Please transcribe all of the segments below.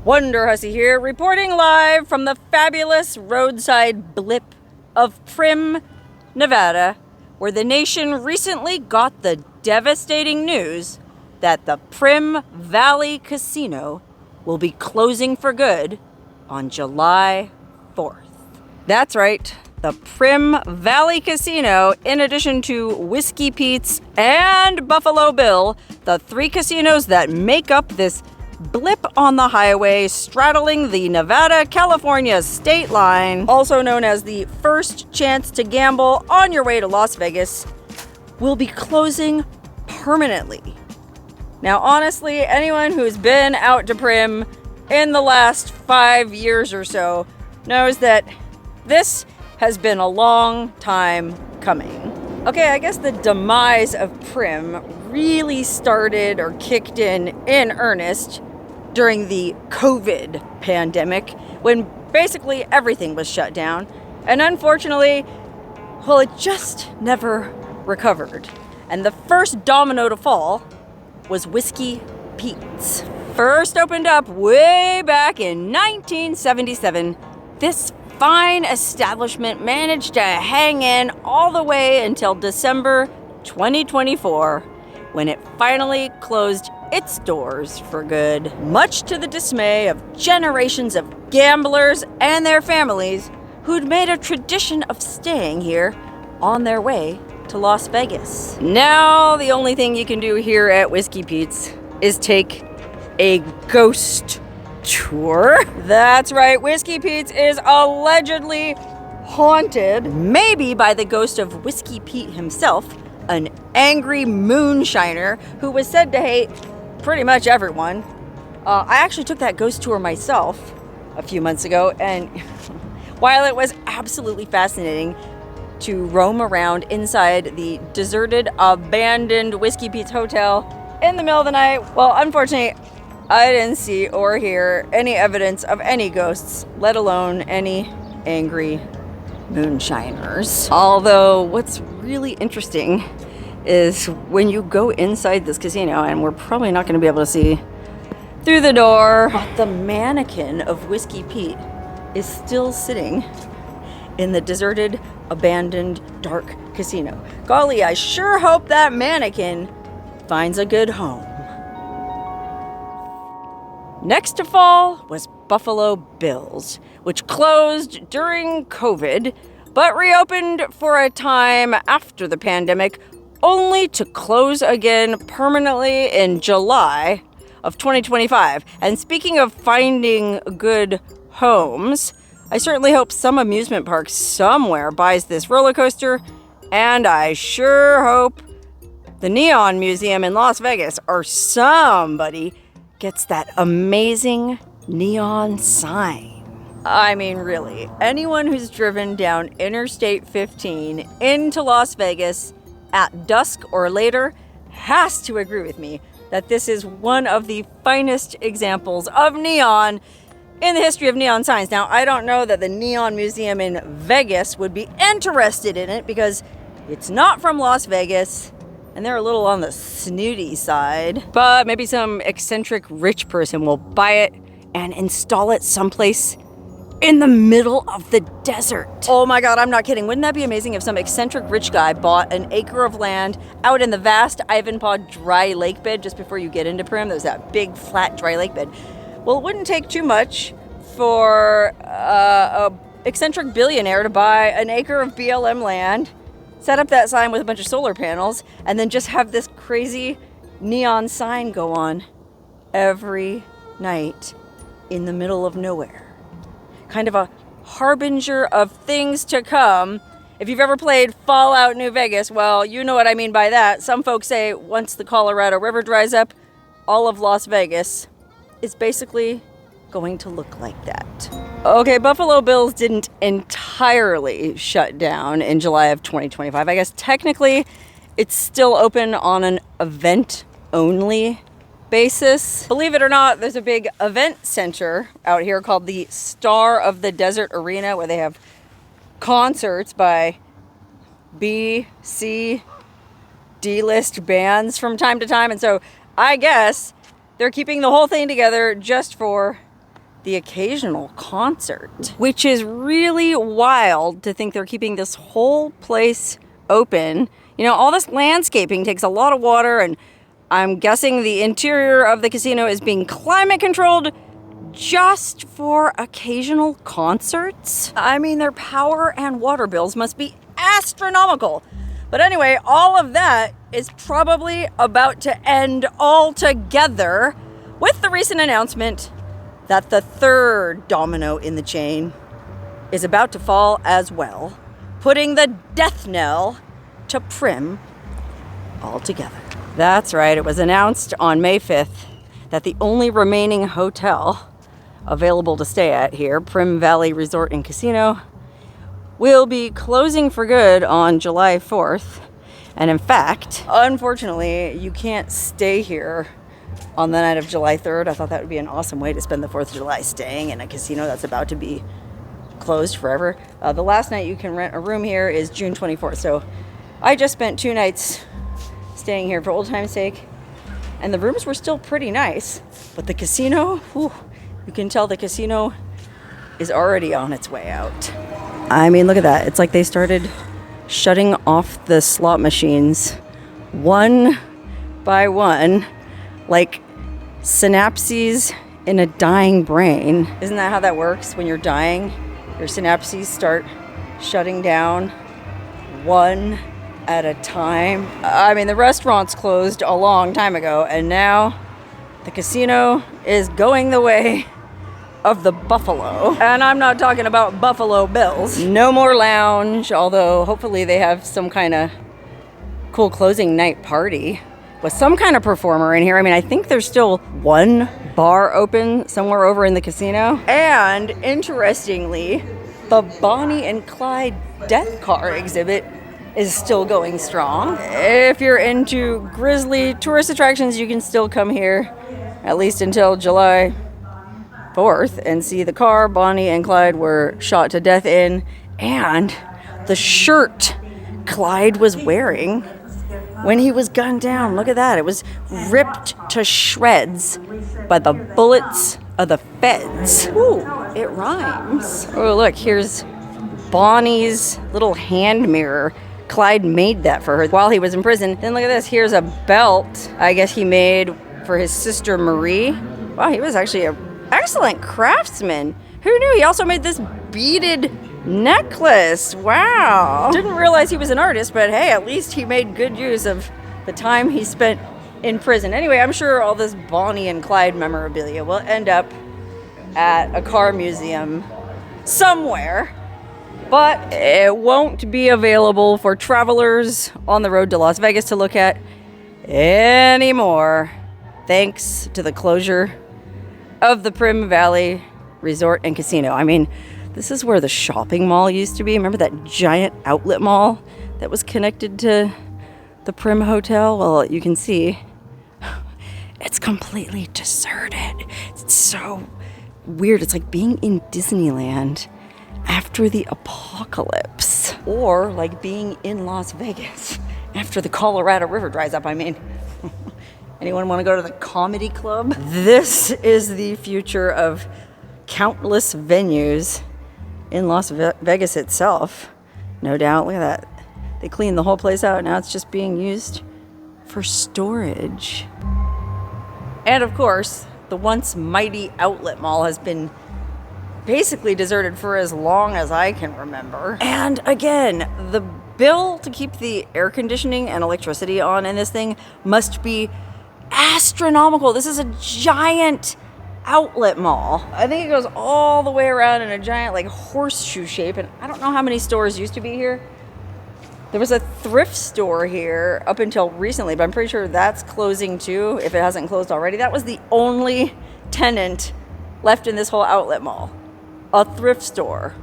Wonderhussey here, reporting live from the fabulous roadside blip of Primm, Nevada, where the nation recently got the devastating news that the Primm Valley Casino will be closing for good on July 4th. That's right, the Primm Valley Casino, in addition to Whiskey Pete's and Buffalo Bill, the three casinos that make up this blip on the highway straddling the Nevada-California state line, also known as the first chance to gamble on your way to Las Vegas, will be closing permanently. Now, honestly, anyone who's been out to Primm in the last 5 years or so knows that this has been a long time coming. Okay, I guess the demise of Primm really started or kicked in earnest during the COVID pandemic, when basically everything was shut down. And unfortunately, well, it just never recovered. And the first domino to fall was Whiskey Pete's. First opened up way back in 1977, this fine establishment managed to hang in all the way until December 2024, when it finally closed its doors for good, much to the dismay of generations of gamblers and their families who'd made a tradition of staying here on their way to Las Vegas. Now, the only thing you can do here at Whiskey Pete's is take a ghost tour. That's right, Whiskey Pete's is allegedly haunted, maybe by the ghost of Whiskey Pete himself, an angry moonshiner who was said to hate pretty much everyone. I actually took that ghost tour myself a few months ago, and while it was absolutely fascinating to roam around inside the deserted, abandoned Whiskey Pete's hotel in the middle of the night, well, unfortunately, I didn't see or hear any evidence of any ghosts, let alone any angry moonshiners. Although, what's really interesting is when you go inside this casino, and we're probably not going to be able to see through the door, but the mannequin of Whiskey Pete is still sitting in the deserted, abandoned, dark casino. Golly, I sure hope that mannequin finds a good home. Next to fall was Buffalo Bill's, which closed during COVID, but reopened for a time after the pandemic, only to close again permanently in July of 2025. And speaking of finding good homes, I certainly hope some amusement park somewhere buys this roller coaster, and I sure hope the Neon Museum in Las Vegas or somebody gets that amazing neon sign. I mean, really, anyone who's driven down Interstate 15 into Las Vegas at dusk or later has to agree with me that this is one of the finest examples of neon in the history of neon signs. Now, I don't know that the Neon Museum in Vegas would be interested in it because it's not from Las Vegas and they're a little on the snooty side. But maybe some eccentric rich person will buy it and install it someplace in the middle of the desert. Oh my God, I'm not kidding. Wouldn't that be amazing if some eccentric rich guy bought an acre of land out in the vast Ivanpah dry lake bed just before you get into Primm? There's that big flat dry lake bed. Well, it wouldn't take too much for a eccentric billionaire to buy an acre of BLM land, set up that sign with a bunch of solar panels, and then just have this crazy neon sign go on every night in the middle of nowhere. Kind of a harbinger of things to come. If you've ever played Fallout New Vegas, well, you know what I mean by that. Some folks say once the Colorado River dries up, all of Las Vegas is basically going to look like that. Okay, Buffalo Bill's didn't entirely shut down in July of 2025. I guess technically it's still open on an event-only basis. Believe it or not, there's a big event center out here called the Star of the Desert Arena, where they have concerts by B, C, D-list bands from time to time. And so I guess they're keeping the whole thing together just for the occasional concert, which is really wild to think they're keeping this whole place open. You know, all this landscaping takes a lot of water, and I'm guessing the interior of the casino is being climate controlled just for occasional concerts. I mean, their power and water bills must be astronomical. But anyway, all of that is probably about to end altogether with the recent announcement that the third domino in the chain is about to fall as well, putting the death knell to Primm altogether. That's right, it was announced on May 5th that the only remaining hotel available to stay at here, Primm Valley Resort and Casino, will be closing for good on July 4th. And in fact, unfortunately, you can't stay here on the night of July 3rd. I thought that would be an awesome way to spend the 4th of July, staying in a casino that's about to be closed forever. The last night you can rent a room here is June 24th. So I just spent 2 nights staying here for old time's sake, and the rooms were still pretty nice. But the casino, whew, you can tell the casino is already on its way out. I mean, look at that. It's like they started shutting off the slot machines one by one, like synapses in a dying brain. Isn't that how that works? When you're dying, your synapses start shutting down one at a time. I mean, the restaurants closed a long time ago, and now the casino is going the way of the Buffalo. And I'm not talking about Buffalo Bills. No more lounge, although hopefully they have some kind of cool closing night party with some kind of performer in here. I mean, I think there's still one bar open somewhere over in the casino. And interestingly, the Bonnie and Clyde death car exhibit is still going strong. If you're into grisly tourist attractions, you can still come here at least until July 4th and see the car Bonnie and Clyde were shot to death in, and the shirt Clyde was wearing when he was gunned down. Look at that. It was ripped to shreds by the bullets of the feds. Ooh, it rhymes. Oh, look, here's Bonnie's little hand mirror. Clyde made that for her while he was in prison. Then look at this. Here's a belt I guess he made for his sister Marie. Wow, he was actually an excellent craftsman. Who knew? He also made this beaded necklace. Wow. Didn't realize he was an artist, but hey, at least he made good use of the time he spent in prison. Anyway, I'm sure all this Bonnie and Clyde memorabilia will end up at a car museum somewhere, but it won't be available for travelers on the road to Las Vegas to look at anymore, thanks to the closure of the Primm Valley Resort and Casino. I mean, this is where the shopping mall used to be. Remember that giant outlet mall that was connected to the Primm Hotel? Well, you can see it's completely deserted. It's so weird. It's like being in Disneyland after the apocalypse, or like being in Las Vegas after the Colorado River dries up. I mean, anyone want to go to the comedy club? This is the future of countless venues in Las Vegas itself. No doubt. Look at that. They cleaned the whole place out. Now it's just being used for storage. And of course, the once mighty outlet mall has been basically deserted for as long as I can remember. And again, the bill to keep the air conditioning and electricity on in this thing must be astronomical. This is a giant outlet mall. I think it goes all the way around in a giant like horseshoe shape, and I don't know how many stores used to be here. There was a thrift store here up until recently, but I'm pretty sure that's closing too, if it hasn't closed already. That was the only tenant left in this whole outlet mall. A thrift store.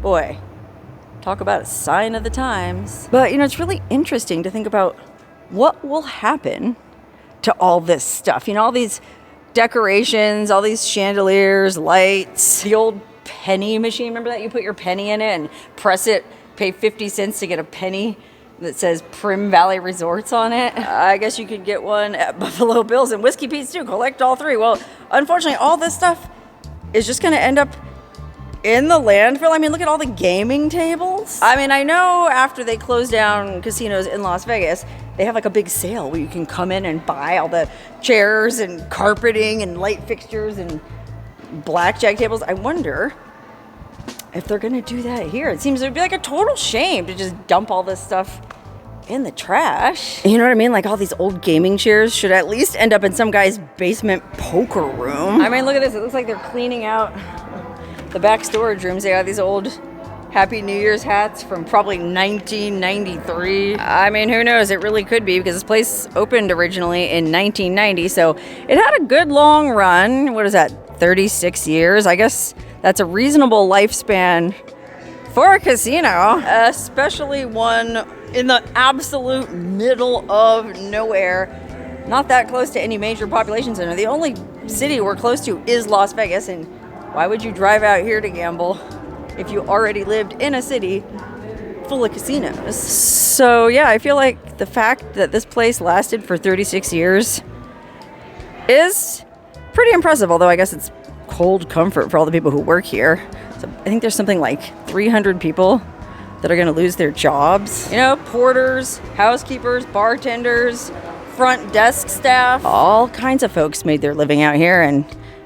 Boy, talk about a sign of the times. But you know, it's really interesting to think about what will happen to all this stuff. You know, all these decorations, all these chandeliers, lights, the old penny machine. Remember that? You put your penny in it and press it, pay 50 cents to get a penny that says Primm Valley Resorts on it. I guess you could get one at Buffalo Bills and Whiskey Pete's too. Collect all three. Well, unfortunately, all this stuff is just gonna end up in the landfill. I mean, look at all the gaming tables. I mean, I know after they close down casinos in Las Vegas, they have like a big sale where you can come in and buy all the chairs and carpeting and light fixtures and blackjack tables. I wonder if they're gonna do that here. It seems it would be like a total shame to just dump all this stuff in the trash. You know what I mean? Like all these old gaming chairs should at least end up in some guy's basement poker room. I mean, look at this. It looks like they're cleaning out the back storage rooms. They got these old Happy New Year's hats from probably 1993. I mean, who knows? It really could be because this place opened originally in 1990. So it had a good long run. What is that? 36 years? I guess that's a reasonable lifespan for a casino, especially one in the absolute middle of nowhere, not that close to any major population center. The only city we're close to is Las Vegas, and why would you drive out here to gamble if you already lived in a city full of casinos? So yeah, I feel like the fact that this place lasted for 36 years is pretty impressive, although I guess it's cold comfort for all the people who work here. So I think there's something like 300 people that are going to lose their jobs. You know, porters, housekeepers, bartenders, front desk staff, all kinds of folks made their living out here, and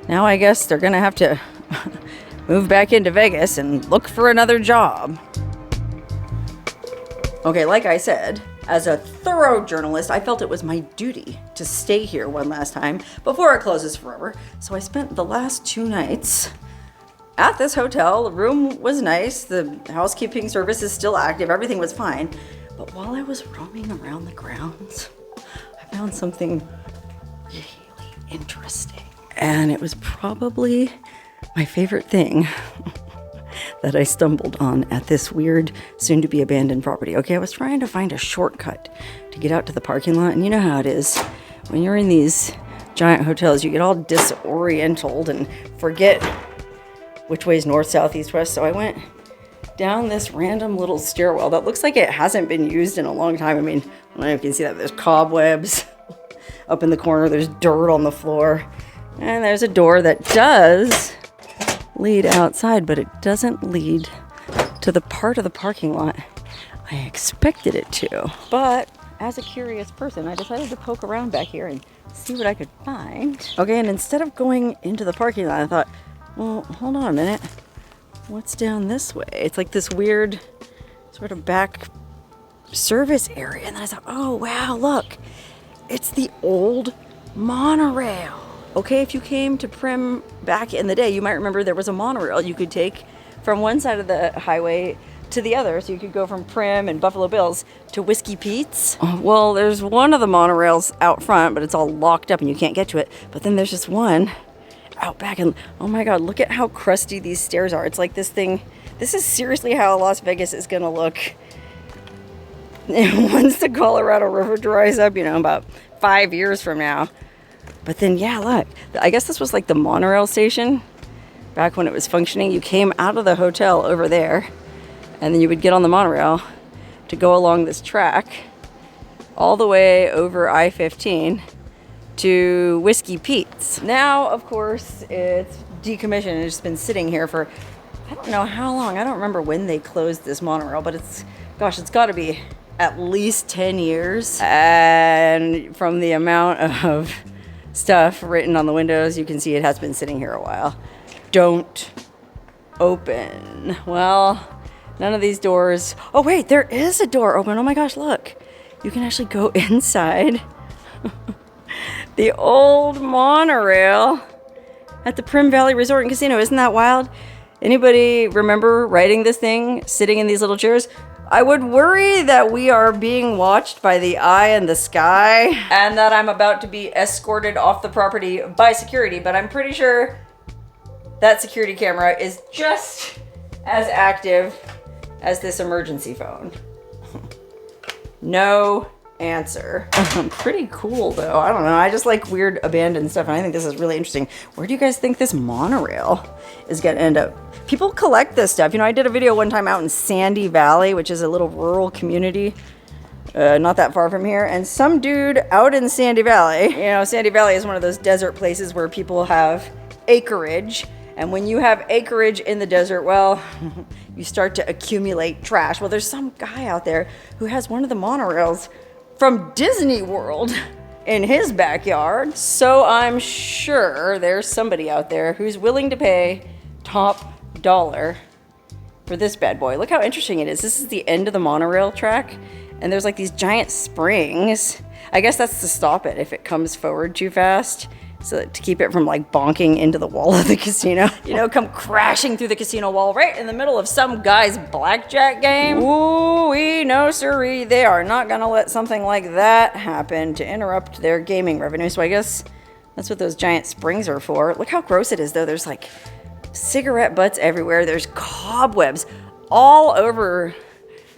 now I guess they're going to have to move back into Vegas and look for another job. Okay, like I said, as a thorough journalist, I felt it was my duty to stay here one last time before it closes forever. So I spent the last 2 nights at this hotel. The room was nice. The housekeeping service is still active. Everything was fine. But while I was roaming around the grounds, I found something really interesting. And it was probably my favorite thing that I stumbled on at this weird, soon-to-be abandoned property. Okay, I was trying to find a shortcut to get out to the parking lot, and you know how it is. When you're in these giant hotels, you get all disoriented and forget which way is north, south, east, west. So I went down this random little stairwell that looks like it hasn't been used in a long time. I mean, I don't know if you can see that. There's cobwebs up in the corner. There's dirt on the floor. And there's a door that does lead outside, but it doesn't lead to the part of the parking lot I expected it to. But as a curious person, I decided to poke around back here and see what I could find. Okay, and instead of going into the parking lot, I thought, well, hold on a minute. What's down this way? It's like this weird sort of back service area. And then I thought, oh, wow, look. It's the old monorail. Okay, if you came to Primm back in the day, you might remember there was a monorail you could take from one side of the highway to the other. So you could go from Primm and Buffalo Bills to Whiskey Pete's. Well, there's one of the monorails out front, but it's all locked up and you can't get to it. But then there's this one out back, and oh my God, look at how crusty these stairs are. It's like this thing. This is seriously how Las Vegas is gonna look once the Colorado River dries up, you know, about 5 years from now. But then, yeah, look, I guess this was like the monorail station back when it was functioning. You came out of the hotel over there, and then you would get on the monorail to go along this track all the way over I-15 to Whiskey Pete's. Now, of course, it's decommissioned. It's been sitting here for, I don't know how long. I don't remember when they closed this monorail, but it's got to be at least 10 years. And from the amount of stuff written on the windows, you can see it has been sitting here a while. Don't open. Well, none of these doors. Oh wait, there is a door open. Oh my gosh, look. You can actually go inside the old monorail at the Primm Valley Resort and Casino. Isn't that wild? Anybody remember riding this thing, sitting in these little chairs? I would worry that we are being watched by the eye in the sky and that I'm about to be escorted off the property by security, but I'm pretty sure that security camera is just as active as this emergency phone. No answer. Pretty cool though. I don't know. I just like weird abandoned stuff, and I think this is really interesting. Where do you guys think this monorail is gonna end up? People collect this stuff. You know, I did a video one time out in Sandy Valley, which is a little rural community not that far from here, and some dude out in Sandy Valley, you know, Sandy Valley is one of those desert places where people have acreage, And when you have acreage in the desert, well, you start to accumulate trash. Well, there's some guy out there who has one of the monorails from Disney World in his backyard. So I'm sure there's somebody out there who's willing to pay top dollar for this bad boy. Look how interesting it is. This is the end of the monorail track, and there's like these giant springs. I guess that's to stop it if it comes forward too fast, so to keep it from like bonking into the wall of the casino. You know, come crashing through the casino wall right in the middle of some guy's blackjack game. Ooh, no siree. They are not gonna let something like that happen to interrupt their gaming revenue. So I guess that's what those giant springs are for. Look how gross it is though. There's like cigarette butts everywhere. There's cobwebs all over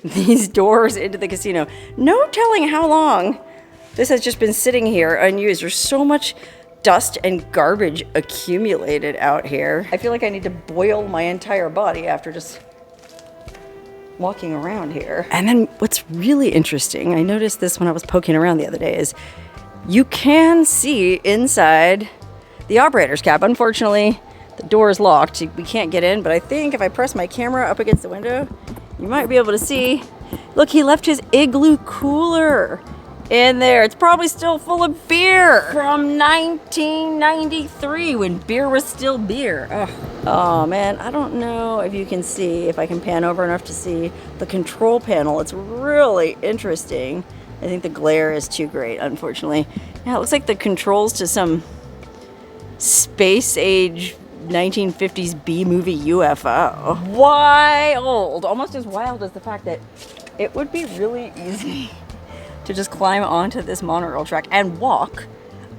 these doors into the casino. No telling how long this has just been sitting here unused. There's so much dust and garbage accumulated out here. I feel like I need to boil my entire body after just walking around here. And then what's really interesting, I noticed this when I was poking around the other day, is you can see inside the operator's cap. Unfortunately, the door is locked. We can't get in, but I think if I press my camera up against the window, you might be able to see. Look, he left his igloo cooler in there. It's probably still full of beer from 1993 when beer was still beer. Ugh. Oh man, I don't know if you can see, if I can pan over enough to see the control panel. It's really interesting. I think the glare is too great, unfortunately. Yeah, it looks like the controls to some space age 1950s B-movie UFO. Wild! Almost as wild as the fact that it would be really easy to just climb onto this monorail track and walk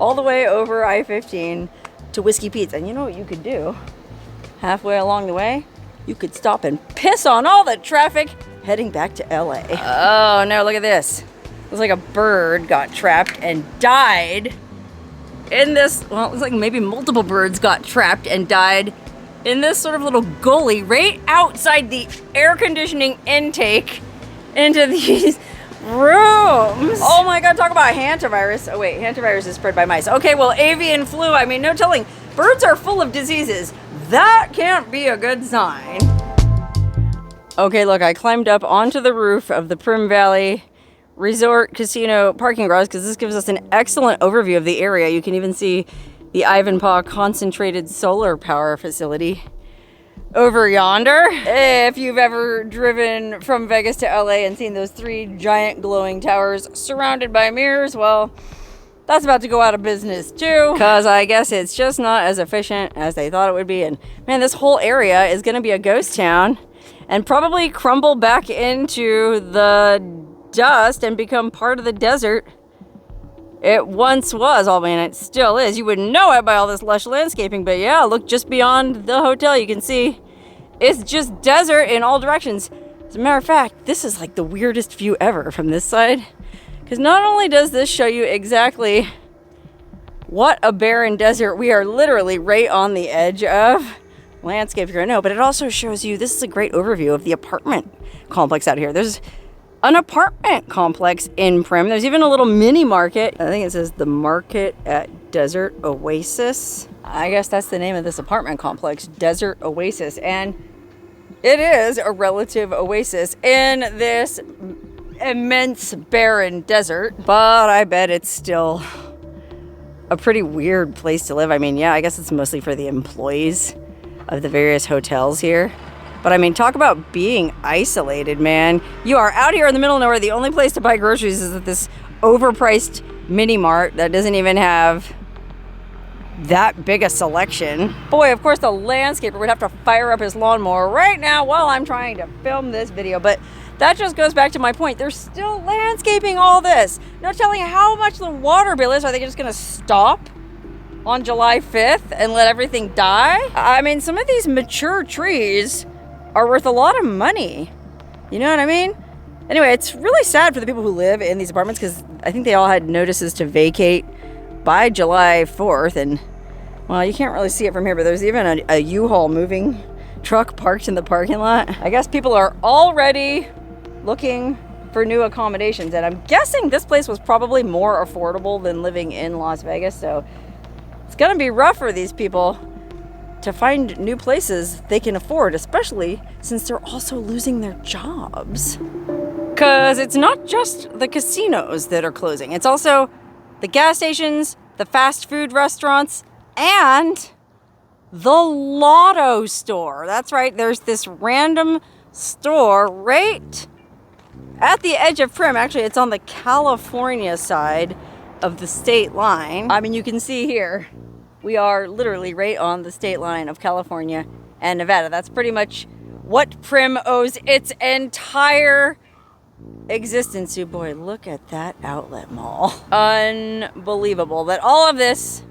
all the way over I-15 to Whiskey Pete's. And you know what you could do? Halfway along the way, you could stop and piss on all the traffic heading back to LA. Oh no, look at this. It was like a bird got trapped and died in this, well, it looks like maybe multiple birds got trapped and died in this sort of little gully right outside the air conditioning intake into these rooms. Oh my god, talk about hantavirus. Oh wait, hantavirus is spread by mice. Okay, well, avian flu, I mean, no telling. Birds are full of diseases. That can't be a good sign. Okay, look, I climbed up onto the roof of the Primm Valley Resort Casino parking garage because this gives us an excellent overview of the area. You can even see the Ivanpah Concentrated Solar Power Facility over yonder. If you've ever driven from Vegas to LA and seen those 3 giant glowing towers surrounded by mirrors, well, that's about to go out of business too, because I guess it's just not as efficient as they thought it would be. And man, this whole area is going to be a ghost town and probably crumble back into the dust and become part of the desert it once was. Oh man, it still is. You wouldn't know it by all this lush landscaping, but yeah, look just beyond the hotel. You can see it's just desert in all directions. As a matter of fact, this is like the weirdest view ever from this side, because not only does this show you exactly what a barren desert we are literally right on the edge of landscape you're gonna know, but it also shows you, this is a great overview of the apartment complex out here. There's an apartment complex in Primm. There's even a little mini market. I think it says the Market at Desert Oasis. I guess that's the name of this apartment complex, Desert Oasis. And it is a relative oasis in this immense barren desert. But I bet it's still a pretty weird place to live. I mean, yeah, I guess it's mostly for the employees of the various hotels here. But I mean, talk about being isolated, man. You are out here in the middle of nowhere. The only place to buy groceries is at this overpriced mini mart that doesn't even have that big a selection. Boy, of course the landscaper would have to fire up his lawnmower right now while I'm trying to film this video. But that just goes back to my point. They're still landscaping all this. No telling how much the water bill is. Are they just gonna stop on July 5th and let everything die? I mean, some of these mature trees are worth a lot of money. You know what I mean? Anyway, it's really sad for the people who live in these apartments because I think they all had notices to vacate by July 4th. And, well, you can't really see it from here, but there's even a U-Haul moving truck parked in the parking lot. I guess people are already looking for new accommodations. And I'm guessing this place was probably more affordable than living in Las Vegas. So it's going to be rough for these people to find new places they can afford, especially since they're also losing their jobs. Because it's not just the casinos that are closing. It's also the gas stations, the fast food restaurants, and the lotto store. That's right, there's this random store right at the edge of Primm. Actually, it's on the California side of the state line. I mean, you can see here, we are literally right on the state line of California and Nevada. That's pretty much what Primm owes its entire existence to. Boy, look at that outlet mall. Unbelievable that all of this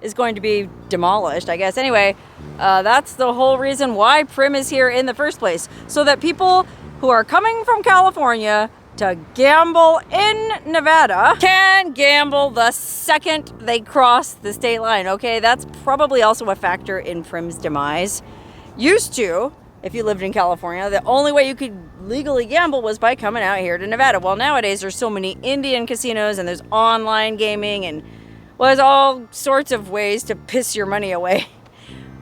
is going to be demolished, I guess. Anyway, that's the whole reason why Primm is here in the first place. So that people who are coming from California to gamble in Nevada can gamble the second they cross the state line, okay? That's probably also a factor in Primm's demise. Used to, if you lived in California, the only way you could legally gamble was by coming out here to Nevada. Well, nowadays there's so many Indian casinos and there's online gaming and, well, there's all sorts of ways to piss your money away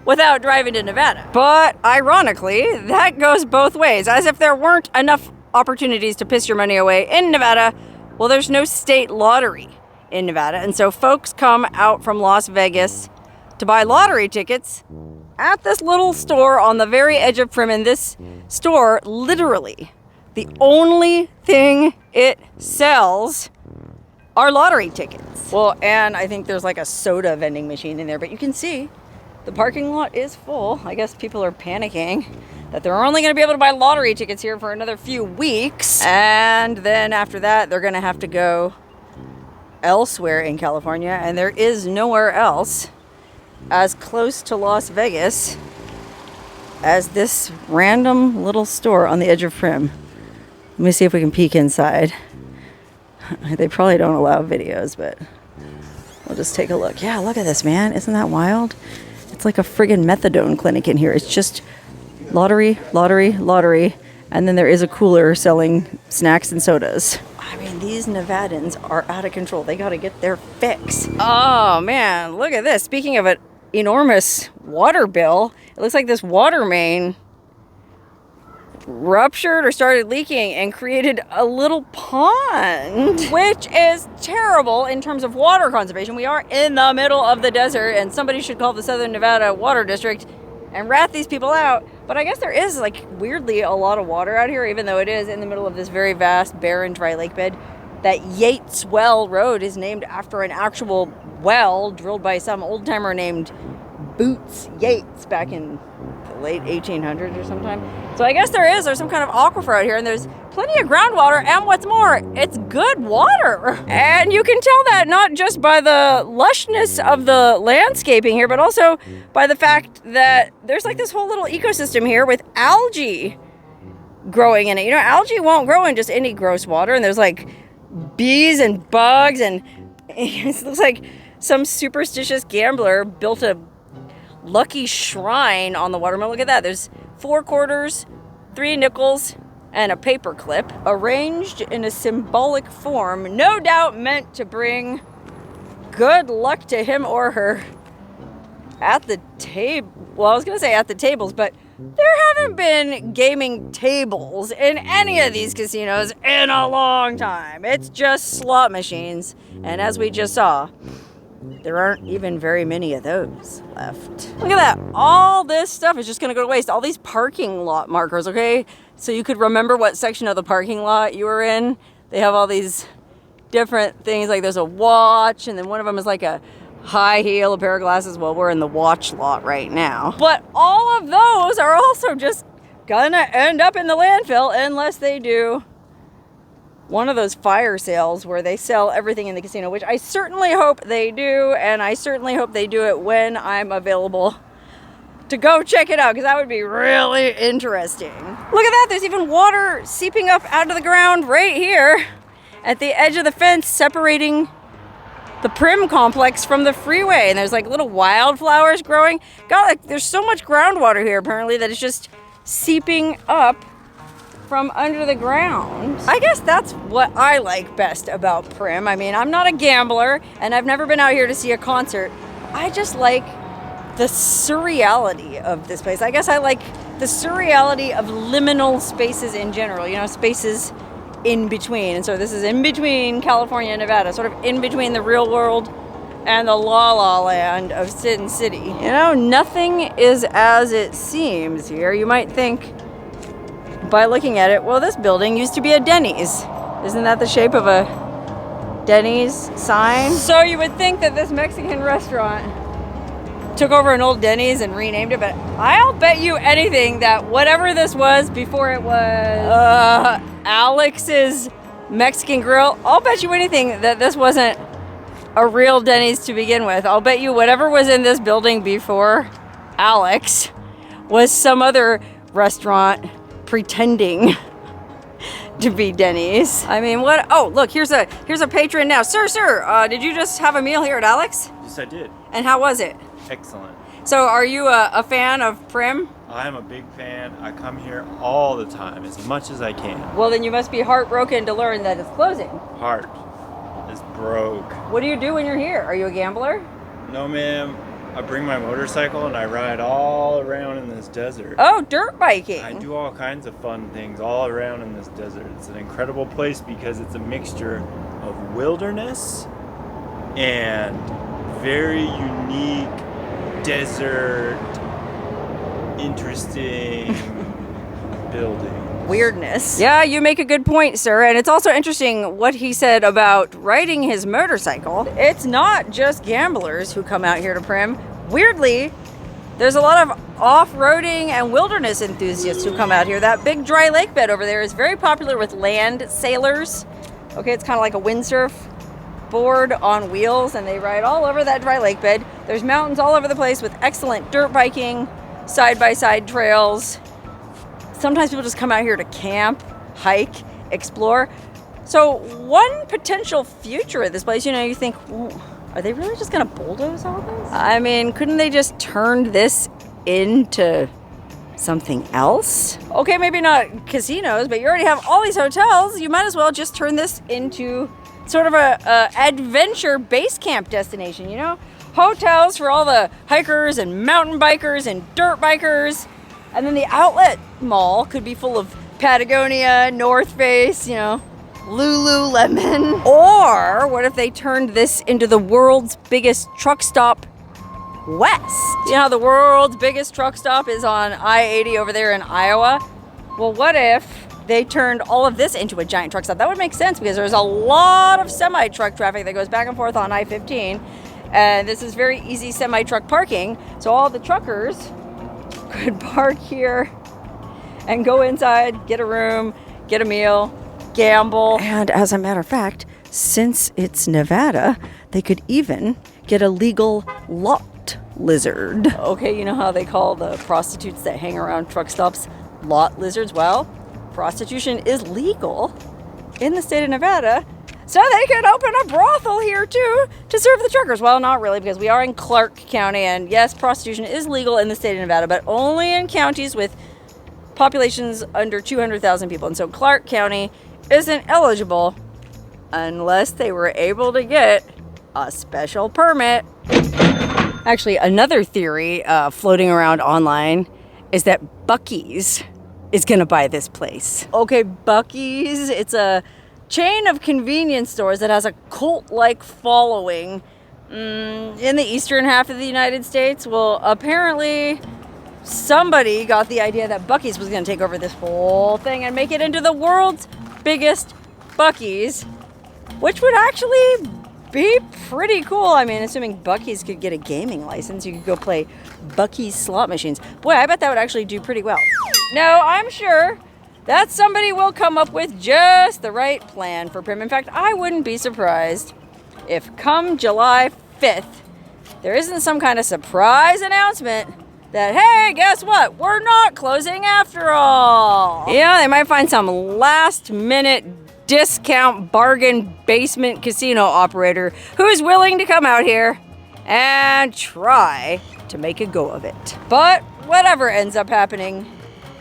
without driving to Nevada. But ironically, that goes both ways. As if there weren't enough opportunities to piss your money away in Nevada, well, there's no state lottery in Nevada. And so folks come out from Las Vegas to buy lottery tickets at this little store on the very edge of Primm. And this store, literally, the only thing it sells are lottery tickets. Well, and I think there's like a soda vending machine in there, but you can see the parking lot is full. I guess people are panicking that they're only going to be able to buy lottery tickets here for another few weeks. And then after that, they're going to have to go elsewhere in California. And there is nowhere else as close to Las Vegas as this random little store on the edge of Primm. Let me see if we can peek inside. They probably don't allow videos, but we'll just take a look. Yeah, look at this, man. Isn't that wild? It's like a friggin' methadone clinic in here. It's just lottery, lottery, lottery. And then there is a cooler selling snacks and sodas. I mean, these Nevadans are out of control. They got to get their fix. Oh, man, look at this. Speaking of an enormous water bill, it looks like this water main ruptured or started leaking and created a little pond, which is terrible in terms of water conservation. We are in the middle of the desert and somebody should call the Southern Nevada Water District and rat these people out. But I guess there is, like, weirdly a lot of water out here, even though it is in the middle of this very vast, barren, dry lake bed. That Yates Well Road is named after an actual well drilled by some old-timer named Boots Yates back in the late 1800s or sometime. So I guess there's some kind of aquifer out here, and there's plenty of groundwater, and what's more, it's good water. And you can tell that not just by the lushness of the landscaping here, but also by the fact that there's like this whole little ecosystem here with algae growing in it. You know, algae won't grow in just any gross water, and there's like bees and bugs, and it looks like some superstitious gambler built a lucky shrine on the watermelon. Look at that. There's 4 quarters, 3 nickels, and a paper clip arranged in a symbolic form, no doubt meant to bring good luck to him or her at the table. Well, I was going to say at the tables, but there haven't been gaming tables in any of these casinos in a long time. It's just slot machines. And as we just saw, there aren't even very many of those left. Look at that. All this stuff is just going to go to waste. All these parking lot markers, okay? So you could remember what section of the parking lot you were in. They have all these different things. Like there's a watch, and then one of them is like a high heel, a pair of glasses. Well, we're in the watch lot right now. But all of those are also just gonna end up in the landfill unless they do one of those fire sales where they sell everything in the casino, which I certainly hope they do, and I certainly hope they do it when I'm available to go check it out, because that would be really interesting. Look at that, there's even water seeping up out of the ground right here at the edge of the fence separating the Primm complex from the freeway, and there's like little wildflowers growing. God, like, there's so much groundwater here apparently that it's just seeping up from under the ground. I guess that's what I like best about Primm. I mean, I'm not a gambler and I've never been out here to see a concert. I just like the surreality of this place. I guess I like the surreality of liminal spaces in general, you know, spaces in between. And so this is in between California and Nevada, sort of in between the real world and the la land of Sin City. You know, nothing is as it seems here. You might think by looking at it, well, this building used to be a Denny's. Isn't that the shape of a Denny's sign? So you would think that this Mexican restaurant took over an old Denny's and renamed it, but I'll bet you anything that whatever this was before it was Alex's Mexican Grill, I'll bet you anything that this wasn't a real Denny's to begin with. I'll bet you whatever was in this building before Alex was some other restaurant pretending to be Denny's. I mean, what? Oh, look, here's a patron now. Sir, did you just have a meal here at Alex? Yes, I did. And how was it? Excellent. So are you a fan of Primm? I'm a big fan. I come here all the time, as much as I can. Well, then you must be heartbroken to learn that it's closing. Heart is broke. What do you do when you're here? Are you a gambler? No, ma'am. I bring my motorcycle and I ride all around in this desert. Oh, dirt biking. I do all kinds of fun things all around in this desert. It's an incredible place because it's a mixture of wilderness and very unique desert, interesting building. Weirdness. Yeah, you make a good point, sir. And it's also interesting what he said about riding his motorcycle. It's not just gamblers who come out here to Primm. Weirdly, there's a lot of off-roading and wilderness enthusiasts who come out here. That big dry lake bed over there is very popular with land sailors. Okay, it's kind of like a windsurf board on wheels, and they ride all over that dry lake bed. There's mountains all over the place with excellent dirt biking, side-by-side trails. Sometimes people just come out here to camp, hike, explore. So one potential future of this place, you know, you think, are they really just going to bulldoze all this? I mean, couldn't they just turn this into something else? Okay, maybe not casinos, but you already have all these hotels. You might as well just turn this into sort of a adventure base camp destination, you know? Hotels for all the hikers and mountain bikers and dirt bikers. And then the outlet mall could be full of Patagonia, North Face, you know, Lululemon. Or what if they turned this into the world's biggest truck stop west? You know how the world's biggest truck stop is on I-80 over there in Iowa? Well, what if they turned all of this into a giant truck stop? That would make sense because there's a lot of semi-truck traffic that goes back and forth on I-15. And this is very easy semi-truck parking. So all the truckers could park here and go inside, get a room, get a meal, gamble. And as a matter of fact, since it's Nevada, they could even get a legal lot lizard. Okay, you know how they call the prostitutes that hang around truck stops lot lizards? Well, prostitution is legal in the state of Nevada, so they could open a brothel here too to serve the truckers. Well, not really, because we are in Clark County, and yes, prostitution is legal in the state of Nevada, but only in counties with populations under 200,000 people. And so Clark County isn't eligible unless they were able to get a special permit. Actually, another theory floating around online is that Buc-ee's is gonna buy this place. Okay, Buc-ee's, it's a chain of convenience stores that has a cult-like following in the eastern half of the United States. Well, apparently somebody got the idea that Buc-ee's was going to take over this whole thing and make it into the world's biggest Buc-ee's, which would actually be pretty cool. I mean, assuming Buc-ee's could get a gaming license, you could go play Buc-ee's slot machines. Boy, I bet that would actually do pretty well. No, I'm sure that somebody will come up with just the right plan for Primm. In fact, I wouldn't be surprised if come July 5th, there isn't some kind of surprise announcement that, hey, guess what? We're not closing after all. Yeah, they might find some last minute discount bargain basement casino operator who's willing to come out here and try to make a go of it. But whatever ends up happening,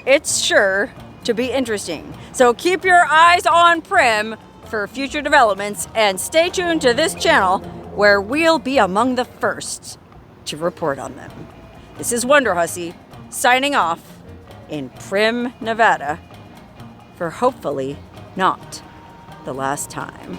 it's sure to be interesting. So keep your eyes on Primm for future developments and stay tuned to this channel where we'll be among the first to report on them. This is Wonderhussey signing off in Primm, Nevada, for hopefully not the last time.